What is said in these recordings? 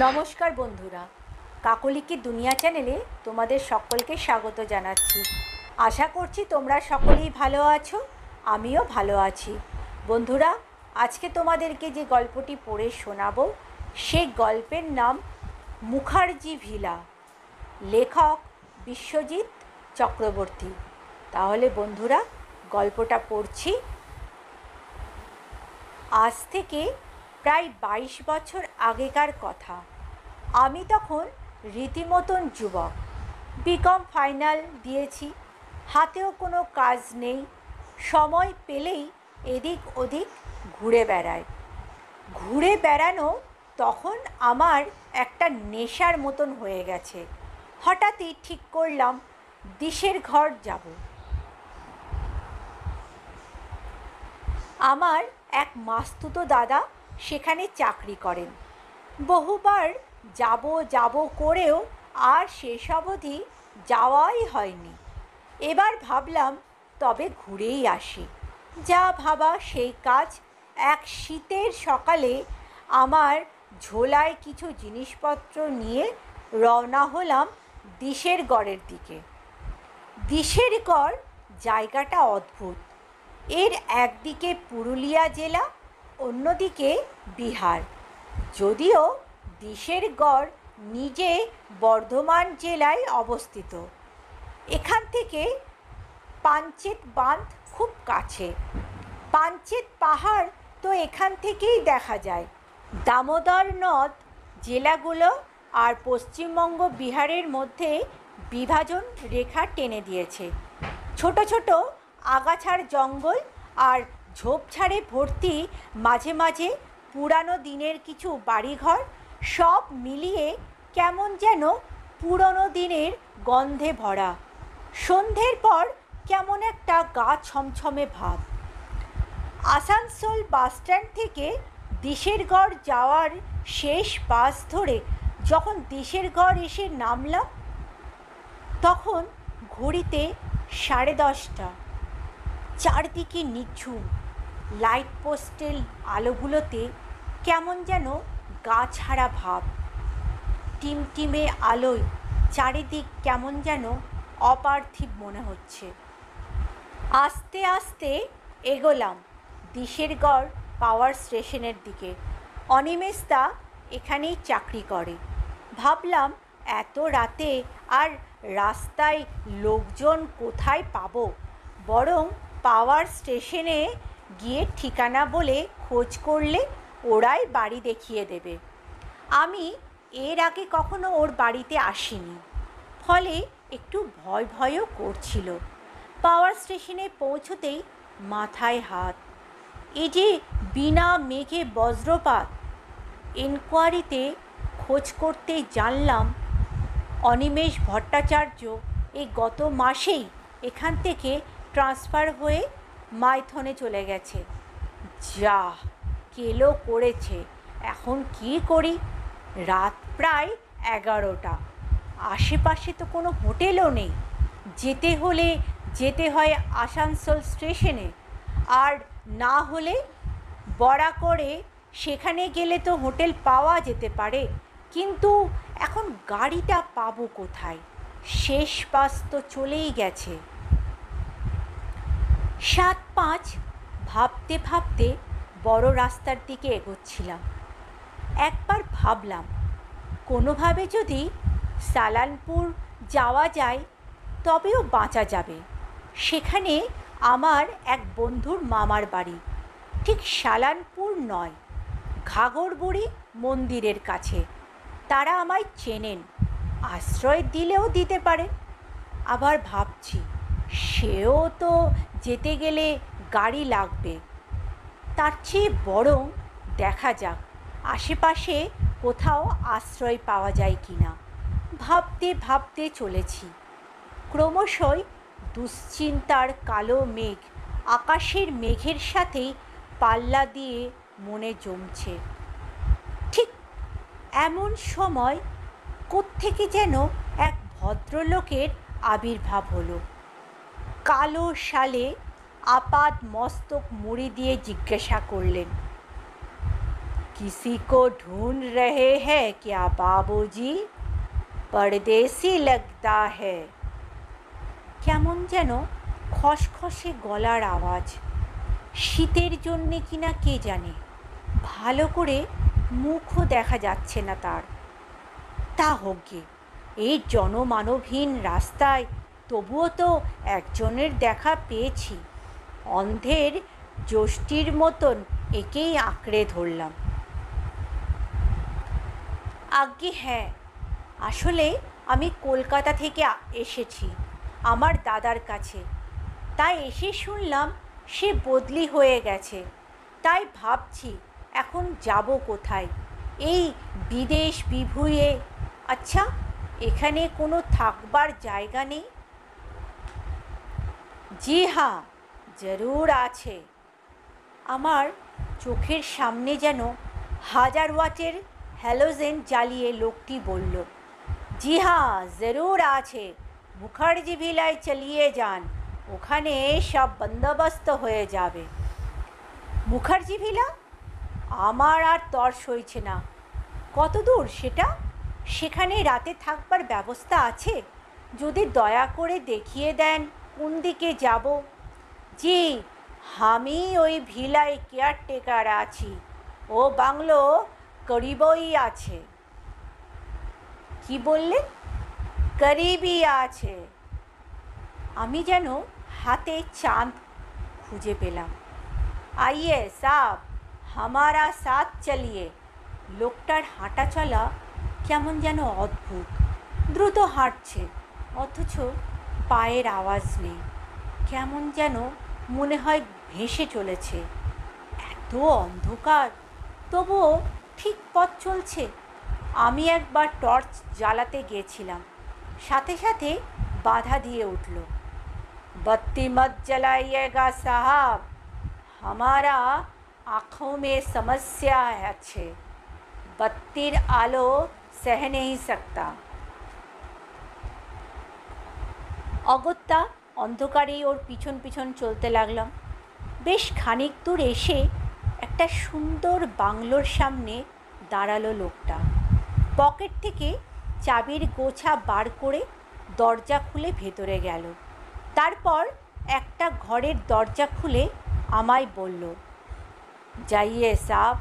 নমস্কার বন্ধুরা, কাকলিকি দুনিয়া চ্যানেলে তোমাদের সকলকে স্বাগত জানাচ্ছি। আশা করছি তোমরা সকলেই ভালো আছো, আমিও ভালো আছি। বন্ধুরা, আজকে তোমাদেরকে যে গল্পটি পড়ে শোনাবো সেই গল্পের নাম মুখার্জি ভিলা, লেখক বিশ্বজিৎ চক্রবর্তী। তাহলে বন্ধুরা, গল্পটা পড়ছি। আজ থেকে প্রায় 22 বছর আগেকার কথা। আমি তখন রীতিমতন যুবক। বিকম ফাইনাল দিয়েছি, হাতেও কোনো কাজ নেই। সময় পেলেই এদিক ওদিক ঘুরে বেড়ানো তখন আমার একটা নেশার মতন হয়ে গেছে। হঠাৎই ঠিক করলাম দিশের ঘর যাব। আমার এক মাস্তুতো দাদা সেখানে চাকরি করেন। বহুবার যাব করেও আর সেসব অবধি যাওয়াই হয়নি। এবার ভাবলাম তবে ঘুরেই আসি। যা ভাবা সেই কাজ। এক শীতের সকালে আমার ঝোলায় কিছু জিনিসপত্র নিয়ে রওনা হলাম দিশের গড়ের দিকে। দিশের গড় জায়গাটা অদ্ভুত। এর একদিকে পুরুলিয়া জেলা, অন্যদিকে বিহার। যদিও দিশের গড় নিজে বর্ধমান জেলায় অবস্থিত। এখান থেকে পাঞ্চেত বাঁধ খুব কাছে। পাঞ্চেত পাহাড় তো এখান থেকেই দেখা যায়। দামোদর নদ জেলাগুলো আর পশ্চিমবঙ্গ বিহারের মধ্যে বিভাজন রেখা টেনে দিয়েছে। ছোট ছোট আগাছার জঙ্গল আর ঝোপঝাড়ে ভর্তি, মাঝে মাঝে পুরানো দিনের কিছু বাড়িঘর, সব মিলিয়ে কেমন যেন পুরনো দিনের গন্ধে ভরা। সন্ধ্যের পর কেমন একটা গা ছমছমে ভাব। আসানসোল বাসস্ট্যান্ড থেকে দিশের গড় যাওয়ার শেষ বাস ধরে যখন দিশের গড় এসে নামলাম, তখন ঘড়িতে 10:30। চারদিকে নিঝুম। লাইট পোস্টের আলোগুলোতে কেমন যেন গা ছাড়া ভাব। টিমটিমে আলোয় চারিদিক কেমন যেন অপার্থিব মনে হচ্ছে। আস্তে আস্তে এগোলাম দিশের গড় পাওয়ার স্টেশনের দিকে। অনিমেষদা এখানেই চাকরি করে। ভাবলাম এত রাতে আর রাস্তায় লোকজন কোথায় পাবো, বরং পাওয়ার স্টেশনে গিয়ে ঠিকানা বলে খোঁজ করলে ওরাই বাড়ি দেখিয়ে দেবে। আমি এর আগে কখনো ওর বাড়িতে আসিনি, ফলে একটু ভয়ও করছিল। পাওয়ার স্টেশনে পৌঁছতেই মাথায় হাত। এই যে বিনা মেঘে বজ্রপাত। এনকোয়ারিতে খোঁজ করতেই জানলাম অনিমেষ ভট্টাচার্য এই গত মাসেই এখান থেকে ট্রান্সফার হয়ে মাইথনে চলে গেছে। যা কেলো করেছে। এখন কি করি? রাত প্রায় 11টা। আশেপাশে তো কোনো হোটেলও নেই। যেতে হলে যেতে হয় আসানসোল স্টেশনে, আর না হলে বড়া করে সেখানে গেলে তো হোটেল পাওয়া যেতে পারে। কিন্তু এখন গাড়িটা পাবো কোথায়? শেষ বাস তো চলেই গেছে। 7-5 ভাবতে ভাবতে বড় রাস্তার দিকে এগোচ্ছিলাম। একবার ভাবলাম কোনোভাবে যদি সালানপুর যাওয়া যায় তবেও বাঁচা যাবে। সেখানে আমার এক বন্ধুর মামার বাড়ি। ঠিক সালানপুর নয়, ঘাগরবুড়ি মন্দিরের কাছে। তারা আমায় চেনেন, আশ্রয় দিলেও দিতে পারে। আবার ভাবছি সেও তো যেতে গেলে গাড়ি লাগবে। তার চেয়ে বরং দেখা যাক আশেপাশে কোথাও আশ্রয় পাওয়া যায় কি না। ভাবতে ভাবতে চলেছি। ক্রমশই দুশ্চিন্তার কালো মেঘ আকাশের মেঘের সাথেই পাল্লা দিয়ে মনে জমছে। ঠিক এমন সময় কোত্থেকে যেন এক ভদ্রলোকের আবির্ভাব হলো। কালো শালে আপাদ মস্তক মুড়ি দিয়ে জিজ্ঞাসা করলেন, किसी को ढूंढ रहे हैं क्या बाबूजी? परदेसी लगता है। কেমন যেন খসখসে গলার আওয়াজ। শীতের জন্যে কিনা কে জানে, ভালো করে মুখও দেখা যাচ্ছে না তার। তা হোক গে, এই জনমানবহীন রাস্তায় তবুও তো একজনের দেখা পেয়েছি। অন্ধের যষ্টির মতন একেই আঁকড়ে ধরলাম। আজ্ঞে হ্যাঁ, আসলে আমি কলকাতা থেকে এসেছি আমার দাদার কাছে। তাই এসে শুনলাম সে বদলি হয়ে গেছে। তাই ভাবছি এখন যাব কোথায়, এই বিদেশ বিভুঁইয়ে। আচ্ছা, এখানে কোনো থাকবার জায়গা নেই? জি হ্যাঁ, জরুর আছে। আমার চোখের সামনে যেন 1000 ওয়াটের হ্যালোজেন জ্বালিয়ে লোকটি বলল, জি হ্যাঁ জরুর আছে, মুখার্জি ভিলায় চালিয়ে যান, ওখানে সব বন্দোবস্ত হয়ে যাবে। মুখার্জি ভিলা? আমার আর তর সইছে না। কত দূর সেটা? সেখানে রাতে থাকবার ব্যবস্থা আছে? যদি দয়া করে দেখিয়ে দেন কোন দিকে যাব। জি, আমি ওই ভিলায় কেয়ারটেকার আছি, ও বাংলো করিবই আছে। কি বললে? করিবই আছে। আমি যেন হাতে চাঁদ খুঁজে পেলাম। আইয়ে সাব, হামারা সাথ চালিয়ে। লোকটার হাঁটা চলা কেমন যেন অদ্ভুত, দ্রুত হাঁটছে অথচ পায়ের আওয়াজ নেই। কেমন যেন মনে হয় ভেসে চলেছে। এত অন্ধকার, তবুও ঠিক পথ চলছে। আমি একবার টর্চ জ্বালাতে গিয়েছিলাম, সাথে সাথে বাধা দিয়ে উঠল, बत्ती मत जलाइएगा साहब, हमारा आँखों में समस्या है, बत्तीर आलो सह नहीं सकता। অগত্যা অন্ধকারেই ওর পিছন পিছন চলতে লাগলাম। বেশ খানিক দূর এসে একটা সুন্দর বাংলোর সামনে দাঁড়ালো লোকটা। পকেট থেকে চাবির গোছা বার করে দরজা খুলে ভেতরে গেল। তারপর একটা ঘরের দরজা খুলে আমায় বলল, जाइए साहब,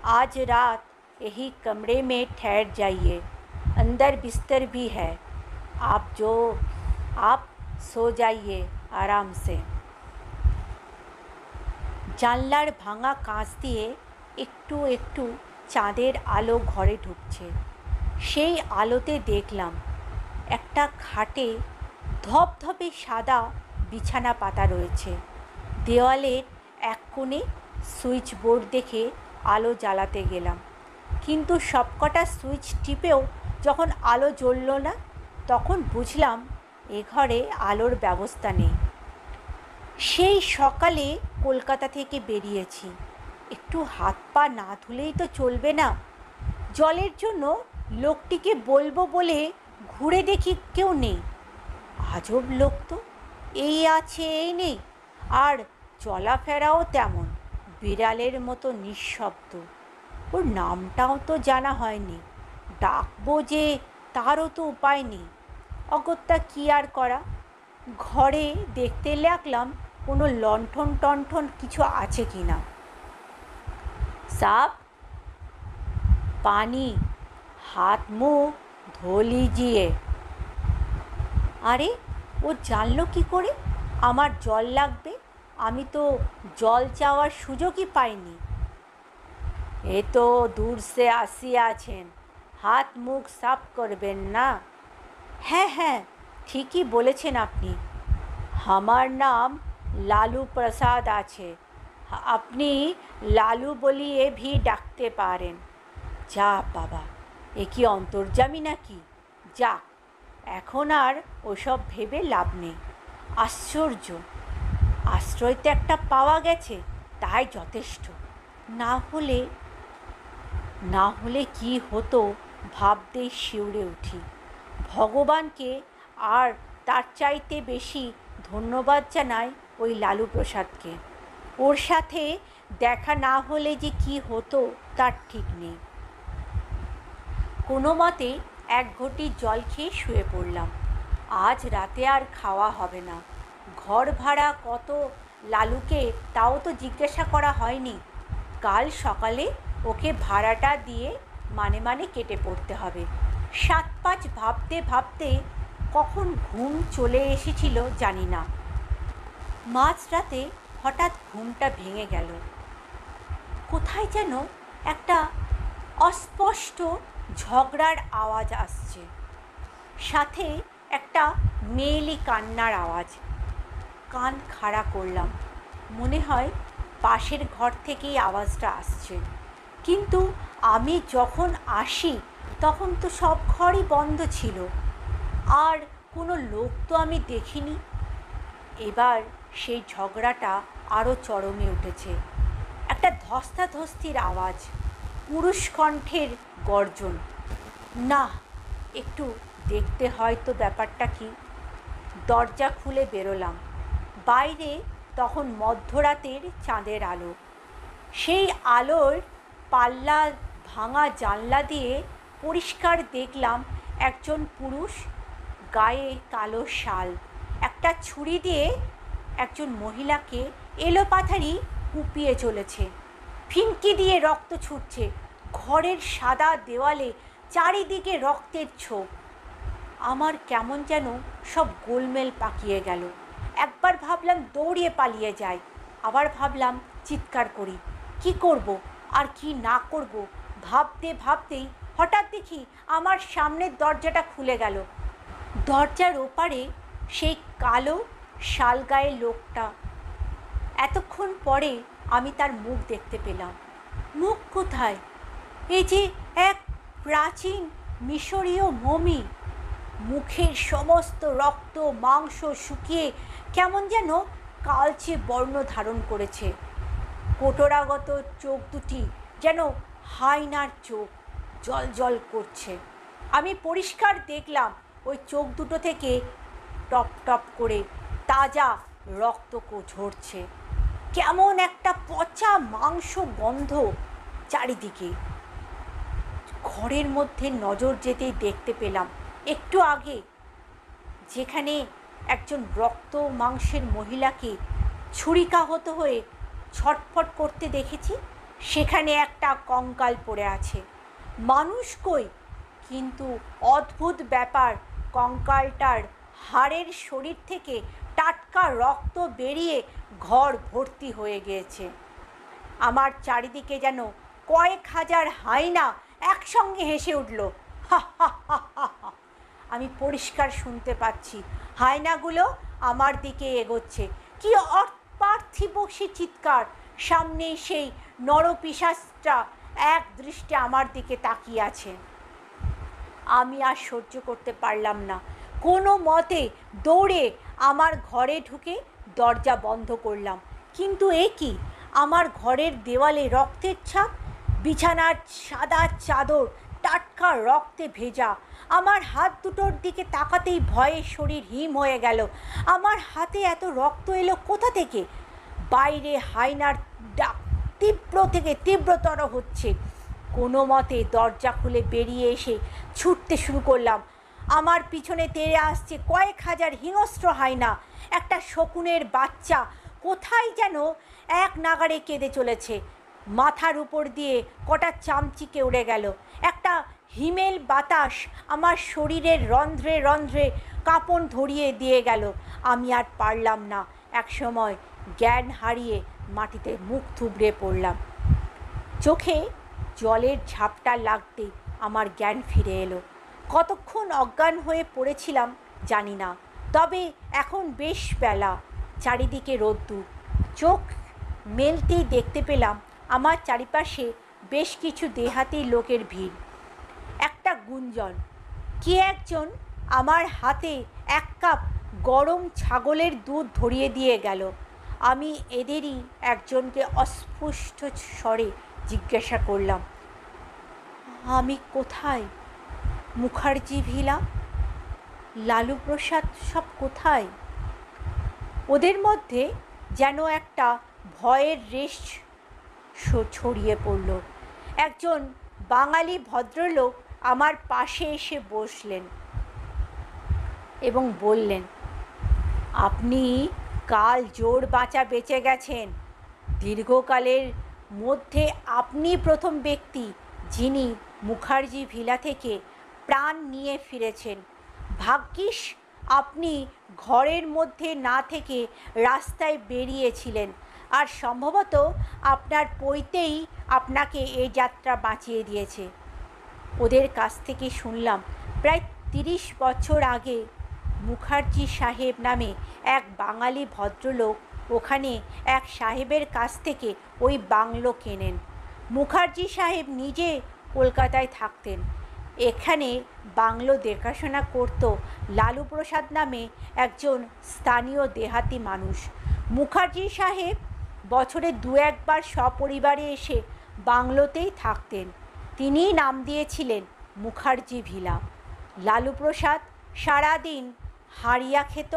आज रात यही कमरे में ठहर जाइए, अंदर बिस्तर भी है, आप सो जाइए आराम से। জানলার ভাঙা কাঁচ দিয়ে একটু একটু চাঁদের আলো ঘরে ঢুকছে। সেই আলোতে দেখলাম একটা খাটে ধপধপে সাদা বিছানা পাতা রয়েছে। দেওয়ালের এক কোণে সুইচ বোর্ড দেখে আলো জ্বালাতে গেলাম, কিন্তু সবকটা সুইচ টিপেও যখন আলো জ্বলল না, তখন বুঝলাম এ ঘরে আলোর ব্যবস্থা নেই। সেই সকালে কলকাতা থেকে বেরিয়েছি, একটু হাত পা না ধুলেই তো চলবে না। জলের জন্য লোকটিকে বলবো বলে ঘুরে দেখি কেউ নেই। আজব লোক তো, এই আছে এই নেই, আর চলাফেরাও তেমন বিড়ালের মতো নিঃশব্দ। ওর নামটাও তো জানা হয়নি, ডাকবো যে তারও তো উপায় নেই। অগত্যা কি আর করা, ঘরে দেখতে লাগলাম কোনো লণ্ঠন টণ্ঠন কিছু আছে কি না। সাব, পানি, হাত মুখ ধো লিজিয়ে। আরে, ও জানলো কি করে আমার জল লাগবে? আমি তো জল চাওয়ার সুযোগই পাইনি। এ তো দূর সে আসিয়াছেন, হাত মুখ সাফ করবেন না? হ্যাঁ হ্যাঁ, ঠিকই বলেছেন আপনি। আমার নাম লালু প্রসাদ আছে, আপনি লালু বলিয়ে ভি ডাকতে পারেন। যা বাবা, এ কি অন্তর্যামী নাকি? যাক, এখন আর ওসব ভেবে লাভ নেই। আশ্চর্য, আশ্রয় তো একটা পাওয়া গেছে, তাই যথেষ্ট। না হলে কি হতো ভাবতেই শিউরে উঠি। ভগবানকে আর তার চাইতে বেশি ধন্যবাদ জানাই ওই লালু প্রসাদকে। ওর সাথে দেখা না হলে যে কি হতো তার ঠিক নেই। কোনো মতে এক ঘটি জল খেয়ে শুয়ে পড়লাম। আজ রাতে আর খাওয়া হবে না। ঘর ভাড়া কত লালুকে তাও তো জিজ্ঞাসা করা হয়নি। কাল সকালে ওকে ভাড়াটা দিয়ে মানে মানে কেটে পড়তে হবে। 7-5 ভাবতে ভাবতে কখন ঘুম চলে এসেছিল জানি না। মাঝরাতে হঠাৎ ঘুমটা ভেঙে গেল। কোথায় যেন একটা অস্পষ্ট ঝগড়ার আওয়াজ আসছে, সাথে একটা মেয়েলি কান্নার আওয়াজ। কান খাড়া করলাম, মনে হয় পাশের ঘর থেকেই আওয়াজটা আসছে। কিন্তু আমি যখন আসি তখন তো সব ঘরই বন্ধ ছিল, আর কোনো লোক তো আমি দেখিনি। এবার সেই ঝগড়াটা আরও চরমে উঠেছে। একটা ধস্তাধস্তির আওয়াজ, পুরুষ কণ্ঠের গর্জন। না, একটু দেখতে হয় তো ব্যাপারটা কি। দরজা খুলে বেরোলাম। বাইরে তখন মধ্যরাতের চাঁদের আলো। সেই আলোর পাল্লা ভাঙা জানলা দিয়ে পরিষ্কার দেখলাম একজন পুরুষ, গায়ে কালো শাল, একটা ছুরি দিয়ে একজন মহিলাকে এলোপাথারি কুপিয়ে চলেছে। ফিনকি দিয়ে রক্ত ছুটছে। ঘরের সাদা দেওয়ালে চারিদিকে রক্তের ছোপ। আমার কেমন যেন সব গোলমেল পাকিয়ে গেল। একবার ভাবলাম দৌড়িয়ে পালিয়ে যাই, আবার ভাবলাম চিৎকার করি। কি করব আর কি না করব ভাবতে ভাবতেই হঠাৎ দেখি আমার সামনের দরজাটা খুলে গেল। দরজার ওপারে সেই কালো শালগায়ে লোকটা। এতক্ষণ পরে আমি তার মুখ দেখতে পেলাম। মুখ কোথায়? এই যে এক প্রাচীন মিশরীয় মমি। মুখের সমস্ত রক্ত মাংস শুকিয়ে কেমন যেন কালচে বর্ণ ধারণ করেছে। কোটরাগত চোখ দুটি যেন হায়নার চোখ, জল জল করছে। আমি পরিষ্কার দেখলাম ওই চোখ দুটো থেকে টপ টপ করে তাজা রক্ত ঝরছে। কেমন একটা পচা মাংস গন্ধ চারিদিকে। ঘরের মধ্যে নজর যেতেই দেখতে পেলাম একটু আগে যেখানে একজন রক্ত মাংসের মহিলাকে ছুরিকাহত হয়ে ছটফট করতে দেখেছি, সেখানে একটা কঙ্কাল পড়ে আছে। মানুষ কই, কিন্তু অদ্ভুত ব্যাপার, কঙ্কালটার হাড়ের শরীর থেকে টাটকা রক্ত বেরিয়ে ঘর ভর্তি হয়ে গিয়েছে। আমার চারিদিকে যেন কয়েক হাজার হায়না একসঙ্গে হেসে উঠল। হা হা হা হা হা। আমি পরিষ্কার শুনতে পাচ্ছি হায়নাগুলো আমার দিকে এগোচ্ছে। কি অপার্থিব সে চিৎকার! সামনেই সেই নরপিশাচটা এক দৃষ্টে আমার দিকে তাকিয়ে আছে। আমি আর সহ্য করতে পারলাম না। কোনো মতে দৌড়ে আমার ঘরে ঢুকে দরজা বন্ধ করলাম। কিন্তু এ কি, আমার ঘরের দেওয়ালে রক্তের ছাপ, বিছানার সাদা চাদর টাটকা রক্তে ভেজা। আমার হাত দুটোর দিকে তাকাতেই ভয়ে শরীর হিম হয়ে গেল। আমার হাতে এত রক্ত এলো কোথা থেকে? বাইরে হায়নার ডাক তীব্র থেকে তীব্রতর হচ্ছে। কোনো মতে দরজা খুলে বেরিয়ে এসে ছুটতে শুরু করলাম। আমার পিছনে তেড়ে আসছে কয়েক হাজার হিংস্র হায়না। একটা শকুনের বাচ্চা কোথায় যেন এক নাগাড়ে কেঁদে চলেছে। মাথার উপর দিয়ে কটা চামচিকে উড়ে গেল। একটা হিমেল বাতাস আমার শরীরের রন্ধ্রে রন্ধ্রে কাঁপন ধরিয়ে দিয়ে গেল। আমি আর পারলাম না। একসময় জ্ঞান হারিয়ে মাটিতে মুখ থুবড়ে পড়লাম। চোখে জলের ঝাপটা লাগতে আমার জ্ঞান ফিরে এলো। কতক্ষণ অজ্ঞান হয়ে পড়েছিলাম জানি না, তবে এখন বেশ বেলা, চারিদিকে রোদ্দুর। চোখ মেলতেই দেখতে পেলাম আমার চারিপাশে বেশ কিছু দেহাতি লোকের ভিড়। একটা গুঞ্জন, কে একজন আমার হাতে 1 কাপ গরম ছাগলের দুধ ধরিয়ে দিয়ে গেল। আমি এদেরই একজনকে অস্পষ্ট স্বরে জিজ্ঞাসা করলাম, আমি কোথায়? মুখার্জি ভিলা, লালু প্রসাদ সব কোথায়? ওদের মধ্যে যেন একটা ভয়ের রেশ ছড়িয়ে পড়ল। একজন বাঙালি ভদ্রলোক আমার পাশে এসে বসলেন এবং বললেন, আপনি কাল জোর বাঁচা বেঁচে গেছেন। দীর্ঘকালের মধ্যে আপনি প্রথম ব্যক্তি যিনি মুখার্জি ভিলা থেকে প্রাণ নিয়ে ফিরেছেন। ভাগ্যিস আপনি ঘরের মধ্যে না থেকে রাস্তায় বেরিয়েছিলেন, আর সম্ভবত আপনার পৈতেই আপনাকে এই যাত্রা বাঁচিয়ে দিয়েছে। ওদের কাছ থেকে শুনলাম প্রায় 30 বছর আগে মুখার্জি সাহেব নামে এক বাঙালি ভদ্রলোক ওখানে এক সাহেবের কাছ থেকে ওই বাংলো কেনেন। মুখার্জি সাহেব নিজে কলকাতায় থাকতেন। এখানে বাংলো দেখাশোনা করত লালু প্রসাদ নামে একজন স্থানীয় দেহাতি মানুষ। মুখার্জি সাহেব বছরে 2-1 বার সপরিবারে এসে বাংলোতেই থাকতেন। তিনিই নাম দিয়েছিলেন মুখার্জি ভিলা। লালু প্রসাদ সারাদিন হাঁড়িয়া খেত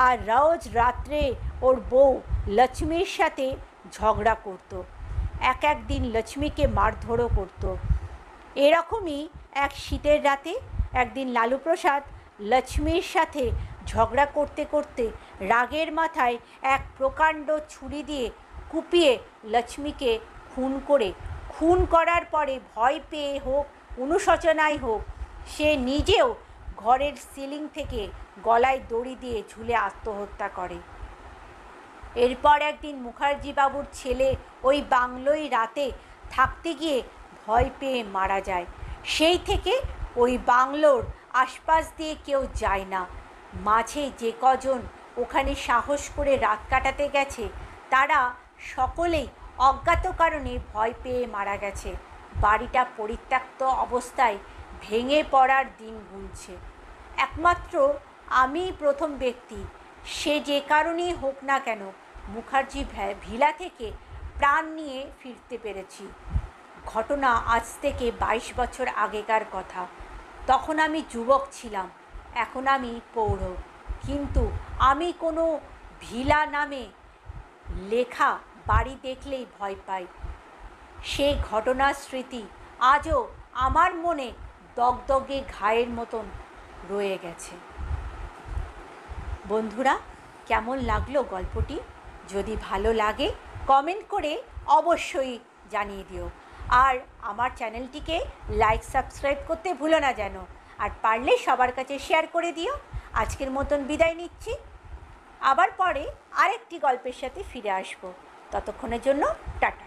আর রোজ রাত্রে ওর বউ লক্ষ্মীর সাথে ঝগড়া করত। এক দিন লক্ষ্মীকে মারধরও করত। এরকমই এক শীতের রাতে একদিন লালু প্রসাদ লক্ষ্মীর সাথে ঝগড়া করতে করতে রাগের মাথায় এক প্রকাণ্ড ছুরি দিয়ে কুপিয়ে লক্ষ্মীকে খুন করার পরে ভয় পেয়ে হোক অনুশোচনায় হোক সে নিজেও ঘরের সিলিং থেকে গলায় দড়ি দিয়ে ঝুলে আত্মহত্যা করে। এরপর একদিন মুখার্জি বাবুর ছেলে ওই বাংলোয় রাতে থাকতে গিয়ে ভয় পেয়ে মারা যায়। সেই থেকে ওই বাংলোর আশপাশ দিয়ে কেউ যায় না। মাঝে যে কজন ওখানে সাহস করে রাত কাটাতে গেছে তারা সকলেই অজ্ঞাত কারণে ভয় পেয়ে মারা গেছে। বাড়িটা পরিত্যক্ত অবস্থায় ভেঙে পড়ার দিন গুনছে। একমাত্র আমিই প্রথম ব্যক্তি, সে যে কারণেই হোক না কেন, মুখার্জি ভিলা থেকে প্রাণ নিয়ে ফিরতে পেরেছি। ঘটনা আজ থেকে 22 বছর আগেকার কথা। তখন আমি যুবক ছিলাম, এখন আমি প্রৌঢ়। কিন্তু আমি কোনো ভিলা নামে লেখা বাড়ি দেখলেই ভয় পাই। সেই ঘটনার স্মৃতি আজও আমার মনে দগদগে ঘায়ের মতন রয়ে গেছে। বন্ধুরা, কেমন লাগলো গল্পটি? যদি ভালো লাগে কমেন্ট করে অবশ্যই জানিয়ে দিও। আর আমার চ্যানেলটিকে লাইক সাবস্ক্রাইব করতে ভুলো না যেন। আর পারলে সবার কাছে শেয়ার করে দিও। আজকের মতন বিদায় নিচ্ছি। আবার পরে আরেকটি গল্পের সাথে ফিরে আসবো। ততক্ষণের জন্য টাটা।